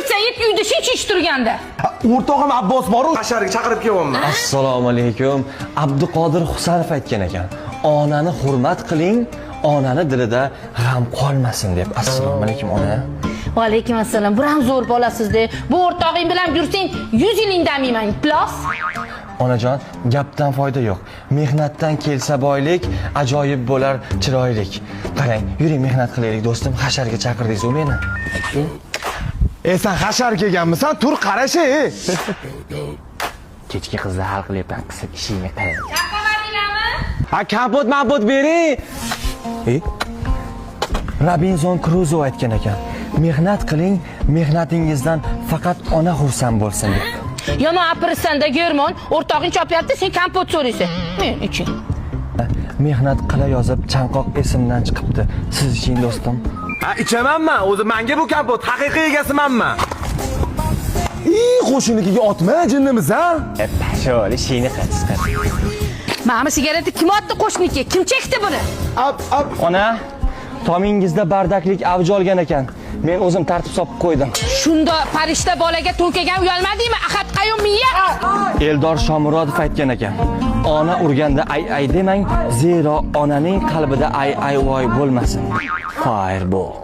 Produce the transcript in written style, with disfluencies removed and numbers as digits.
Said uyda shuncha ish turganda. O'rtog'im Abbos bor-ku, hasharga chaqirib kelyapman. Assalomu alaykum. Abduqodir Husanov aytgan ekan. Onani hurmat qiling, onani dilida g'am qolmasin deb. Assalomu alaykum ona. Va alaykum assalom. Bir ham zo'r bolasizda. Bu o'rtog'ing bilan yursang 100 yil indamayman. Plus. Onajon, gapdan foyda yo'q. Mehnatdan kelsa boylik, ajoyib bo'lar chiroylik. Qarang, yuring mehnat qilaylik do'stim. Hasharga chaqirdingiz-ku meni. Sen hashar kelganmisan? Tur qarashi. Kechki qizlar hal qilyapman, qisib ishingga qara. Chaqavadinglarmi? Ha, kapot bering. Robinson Kruzo aytgan ekan. Mehnat qiling, mehnatingizdan faqat ona xursand bo'lsin deb. Yomon apirsanda Germon, o'rtog'ing chopyapti, sen kompot so'raysan. Men uchun. Mehnat qila yozib chanqoq esimdan chiqibdi. Siz iching do'stim. Ha, ichamanman. O'zi menga bu kapot haqiqiy egasimanman. Qo'shinikiga otma jinnimiz, ha? Pasholi ishingni qilsiz. Mana sigaretni kim otdi qo'shniki? Kim chekdi buni? Ona, tomingizda bardaklik avj olgan ekan. Men o'zim tartib solib qo'ydim. Shunda farishta bolaga to'nkagan uyalmadingmi? Ahad qayyum miya. Eldor Shomurodov aytgan ekan. Ona urganda ay demang, zero onaning qalbida ay voy bo'lmasin. Fireball.